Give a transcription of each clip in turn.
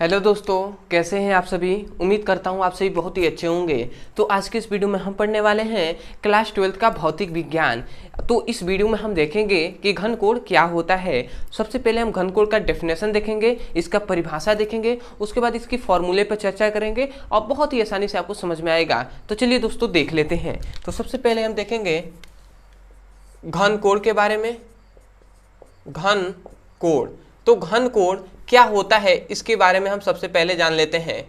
Hello दोस्तों, कैसे हैं आप सभी। उम्मीद करता हूं आप सभी बहुत ही अच्छे होंगे। तो आज के इस वीडियो में हम पढ़ने वाले हैं क्लास 12 का भौतिक विज्ञान। तो इस वीडियो में हम देखेंगे कि घनकोण क्या होता है। सबसे पहले हम घनकोण का डेफिनेशन देखेंगे, इसका परिभाषा देखेंगे, उसके बाद इसकी फॉर्मूले पर चर्चा करेंगे और बहुत ही आसानी से आपको समझ में आएगा। तो चलिए दोस्तों देख लेते हैं। तो सबसे पहले हम देखेंगे घनकोण के बारे में। घनकोण, तो घनकोण क्या होता है इसके बारे में हम सबसे पहले जान लेते हैं,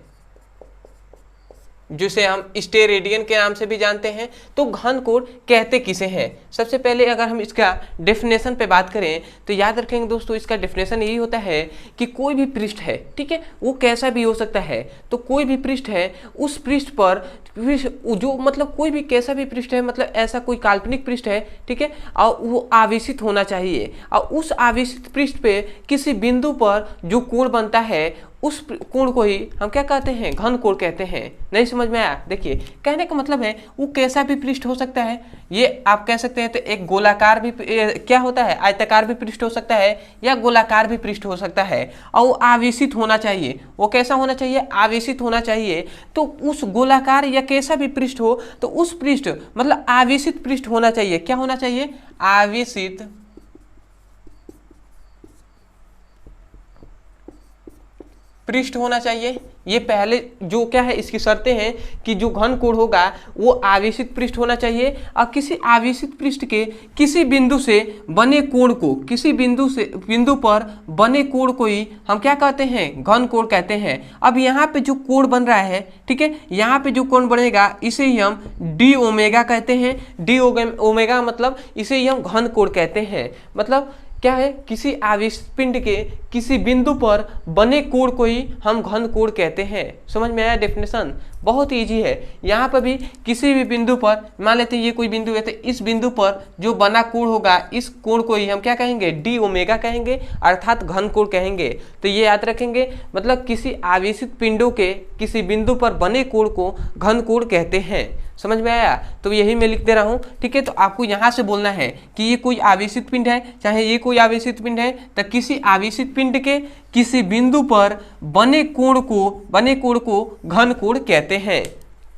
जिसे हम स्टेरेडियन के नाम से भी जानते हैं। तो घनकोण कहते किसे हैं। सबसे पहले अगर हम इसका डेफिनेशन पे बात करें तो याद रखेंगे दोस्तों, इसका डेफिनेशन यही होता है कि कोई भी पृष्ठ है, ठीक है, वो कैसा भी हो सकता है। तो कोई भी पृष्ठ है, उस पृष्ठ पर जो मतलब कोई भी कैसा भी पृष्ठ है, मतलब ऐसा कोई काल्पनिक पृष्ठ है, ठीक है, और वो आवेशित होना चाहिए। और उस आवेशित पृष्ठ पे किसी बिंदु पर जो कोण बनता है, उस कोण को ही हम क्या कहते हैं, घनकोण कहते हैं। नहीं समझ में आया। देखिए, कहने का मतलब है वो कैसा भी पृष्ठ हो सकता है। ये आप कह सकते हैं तो एक गोलाकार भी क्या होता है, आयताकार भी पृष्ठ हो सकता है या गोलाकार भी पृष्ठ हो सकता है। और वो आवेशित होना चाहिए। वो कैसा होना चाहिए, आवेशित होना चाहिए। तो उस गोलाकार या कैसा भी पृष्ठ हो, तो उस पृष्ठ मतलब आवेशित पृष्ठ होना चाहिए। क्या होना चाहिए, आवेशित पृष्ठ होना चाहिए। ये पहले जो क्या है, इसकी शर्तें हैं कि जो घनकोण होगा वो आवेशित पृष्ठ होना चाहिए और किसी आवेशित पृष्ठ के किसी बिंदु से बने कोण को, किसी बिंदु पर बने कोण को ही हम क्या कहते हैं, घनकोण कहते हैं। अब यहाँ पे जो कोण बन रहा है, ठीक है, यहाँ पे जो कोण बनेगा इसे ही हम डी ओमेगा कहते हैं। डी ओमेगा मतलब इसे ही हम घनकोण कहते हैं। मतलब क्या है, किसी आवेशित पिंड के किसी बिंदु पर बने कोण को ही हम घनकोण कहते हैं। समझ में आया डेफिनेशन, बहुत इजी है। यहाँ पर भी किसी भी बिंदु पर, मान लेते हैं ये कोई बिंदु है, तो इस बिंदु पर जो बना कोण होगा, इस कोण को ही हम क्या कहेंगे, डी ओमेगा कहेंगे, अर्थात घनकोण कहेंगे। तो ये याद रखेंगे, मतलब किसी आवेशित पिंडों के किसी बिंदु पर बने कोण को घनकोण कहते हैं। समझ में आया। तो यही मैं लिख दे रहा हूँ, ठीक है। तो आपको यहाँ से बोलना है कि ये कोई आवेशित पिंड है, चाहे ये कोई आवेशित पिंड है, तो किसी आवेशित पिंड के किसी बिंदु पर बने कोण को घनकोण कहते हैं।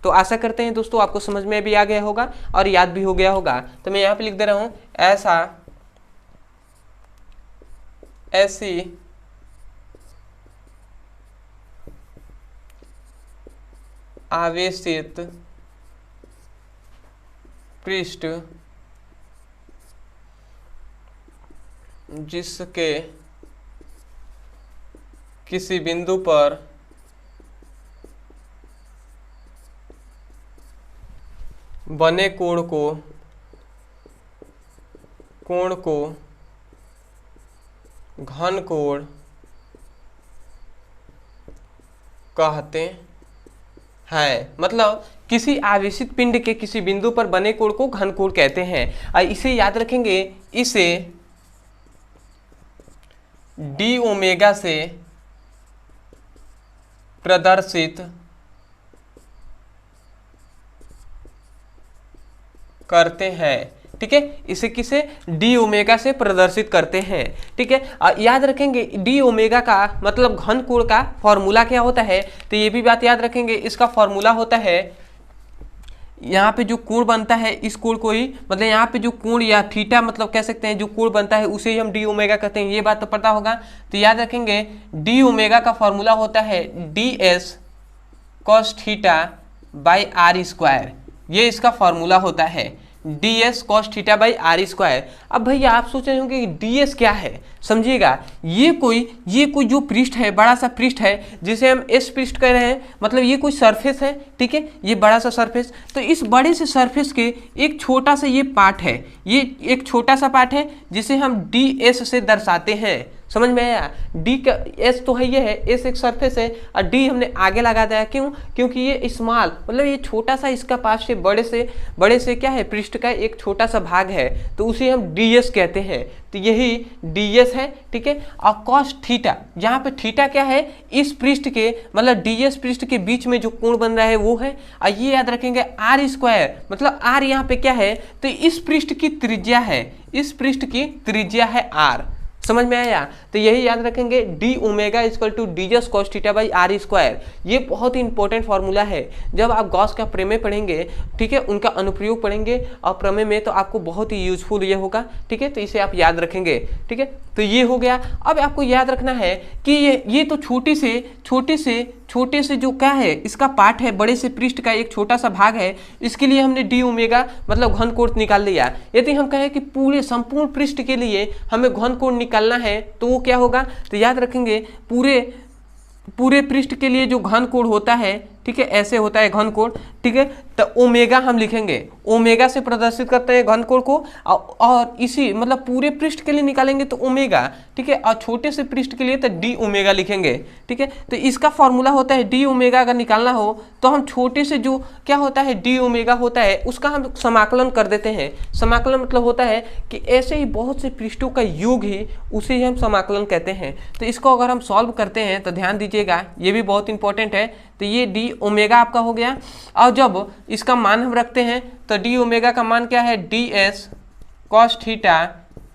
तो आशा करते हैं दोस्तों आपको समझ में भी आ गया होगा और याद भी हो गया होगा। तो मैं यहाँ पे लिख दे रहा हूँ, ऐसी आवेशित पृष्ठ जिसके किसी बिंदु पर बने कोण को घनकोण कहते हैं। मतलब किसी आवेशित पिंड के किसी बिंदु पर बने कोण को घनकोण कहते हैं। और इसे याद रखेंगे, इसे डी ओमेगा से प्रदर्शित करते हैं, ठीक है। इसे किसे, डी ओमेगा से प्रदर्शित करते हैं, ठीक है। याद रखेंगे डी ओमेगा का मतलब घनकोण का फॉर्मूला क्या होता है। तो ये भी बात याद रखेंगे, इसका फॉर्मूला होता है, यहाँ पे जो कोण बनता है इस कोण को ही, मतलब यहाँ पे जो कोण या थीटा मतलब कह सकते हैं, जो कोण बनता है उसे ही हम डी ओमेगा कहते हैं। ये बात तो पता होगा। तो याद रखेंगे डी ओमेगा का फॉर्मूला होता है d s cos theta by are square. ये इसका फॉर्मूला होता है, d s cos theta by are square. अब भैया आप सोच रहे होंगे कि डी एस क्या है। समझिएगा, ये कोई जो पृष्ठ है, बड़ा सा पृष्ठ है जिसे हम एस पृष्ठ कह रहे हैं। मतलब ये कोई सरफेस है, ठीक है, ये बड़ा सा सरफेस। तो इस बड़े से सरफेस के एक छोटा सा ये पार्ट है, ये एक छोटा सा पार्ट है जिसे हम डी एस से दर्शाते हैं। समझ में आया। डी का एस तो है, ये है, एस एक सरफेस है और डी हमने आगे लगा दिया। क्यों, क्योंकि ये स्मॉल मतलब ये छोटा सा, इसका पास से बड़े से क्या है, पृष्ठ का एक छोटा सा भाग है, तो उसे हम डी एस कहते हैं। तो यही डी एस है, ठीक है। और कॉस थीटा, यहाँ पे थीटा क्या है, इस पृष्ठ के मतलब डी एस पृष्ठ के बीच में जो कोण बन रहा है वो है। और ये याद रखेंगे आर स्क्वायर, मतलब आर यहाँ पे क्या है, तो इस पृष्ठ की त्रिज्या है, इस पृष्ठ की त्रिज्या है आर। समझ में आया? तो यही याद रखेंगे, D omega equal to D जस cos theta by are square. ये बहुत ही इंपॉर्टेंट फॉर्मूला है। जब आप गॉस का प्रमेय पढ़ेंगे, ठीक है, उनका अनुप्रयोग पढ़ेंगे और प्रमेय में, तो आपको बहुत ही यूजफुल ये होगा। ठीक है, तो इसे आप याद रखेंगे। ठीक है, तो ये हो गया। अब आपको याद रखना है कि ये तो छोटे से जो क्या है, इसका पार्ट है, बड़े से पृष्ठ का एक छोटा सा भाग है। इसके लिए हमने डी ओमेगा मतलब घन कोण निकाल लिया। यदि हम कहें कि पूरे संपूर्ण पृष्ठ के लिए हमें घन कोण निकालना है, तो वो क्या होगा? तो याद रखेंगे, पूरे पृष्ठ के लिए जो घन कोण होता है, ठीक है, ऐसे होता है घन कोण। ठीक है, तो ओमेगा हम लिखेंगे, ओमेगा से प्रदर्शित करते हैं घन कोण को, और इसी मतलब पूरे पृष्ठ के लिए निकालेंगे तो ओमेगा। ठीक है, और छोटे से पृष्ठ के लिए तो डी ओमेगा लिखेंगे। ठीक है, तो इसका फॉर्मूला होता है डी ओमेगा। अगर निकालना हो तो हम छोटे से जो क्या होता है डी ओमेगा होता है, उसका हम समाकलन कर देते हैं। समाकलन मतलब होता है कि ऐसे ही बहुत से पृष्ठों का योग ही, उसे ही हम समाकलन कहते हैं। तो इसको अगर हम सॉल्व करते हैं तो ध्यान दीजिएगा, ये भी बहुत इंपॉर्टेंट है। तो ये डी ओमेगा आपका हो गया। और जब इसका मान हम रखते हैं तो डी ओमेगा का मान क्या है? D s cos theta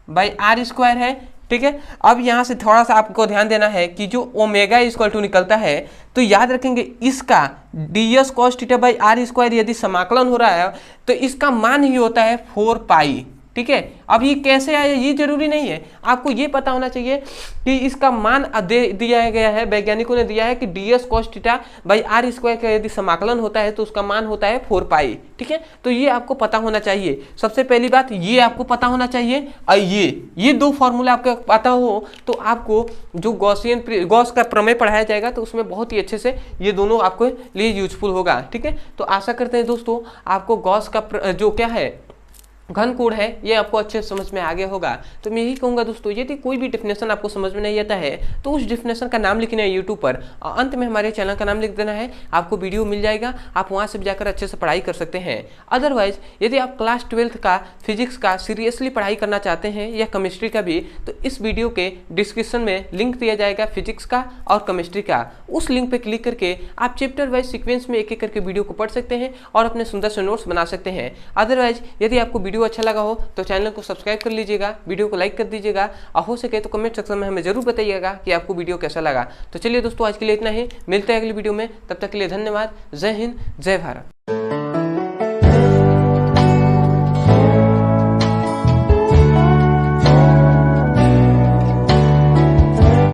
by are square है। ठीक है, अब यहाँ से थोड़ा सा आपको ध्यान देना है कि जो ओमेगा इक्वल टू निकलता है, तो याद रखेंगे इसका d s cos theta by are square यदि समाकलन हो रहा है तो इसका मान ही होता है 4 पाई। ठीक है, अब ये कैसे आया ये जरूरी नहीं है, आपको ये पता होना चाहिए कि इसका मान दिया गया है, वैज्ञानिकों ने दिया है कि d s cos theta by are square का यदि समाकलन होता है तो उसका मान होता है 4 पाई। ठीक है, तो ये आपको पता होना चाहिए। सबसे पहली बात ये आपको पता होना चाहिए। और ये दो फॉर्मूला आपको पता हो तो आपको जो गॉस का प्रमेय पढ़ाया जाएगा तो उसमें बहुत ही अच्छे से ये दोनों आपके लिए यूजफुल होगा। ठीक है, तो आशा करते हैं दोस्तों आपको गॉस का जो क्या है घन कोण है ये आपको अच्छे से समझ में आ गया होगा। तो मैं यही कहूँगा दोस्तों, यदि कोई भी डेफिनेशन आपको समझ में नहीं आता है तो उस डेफिनेशन का नाम लिखना है यूट्यूब पर, और अंत में हमारे चैनल का नाम लिख देना है, आपको वीडियो मिल जाएगा, आप वहाँ से भी जाकर अच्छे से पढ़ाई कर सकते हैं। अदरवाइज यदि आप क्लास 12th का फिजिक्स का सीरियसली पढ़ाई करना चाहते हैं या केमिस्ट्री का भी, तो इस वीडियो के डिस्क्रिप्शन में लिंक दिया जाएगा फिजिक्स का और केमिस्ट्री का। उस लिंक पर क्लिक करके आप चैप्टर वाइज सीक्वेंस में एक एक करके वीडियो को पढ़ सकते हैं और अपने सुंदर से नोट्स बना सकते हैं। अदरवाइज यदि आपको वीडियो अच्छा लगा हो तो चैनल को सब्सक्राइब कर लीजिएगा, वीडियो को लाइक कर दीजिएगा, और हो सके तो कमेंट सेक्शन में हमें जरूर बताइएगा कि आपको वीडियो कैसा लगा। तो चलिए दोस्तों, आज के लिए इतना ही, मिलते हैं अगली वीडियो में, तब तक के लिए धन्यवाद। जय हिंद, जय भारत।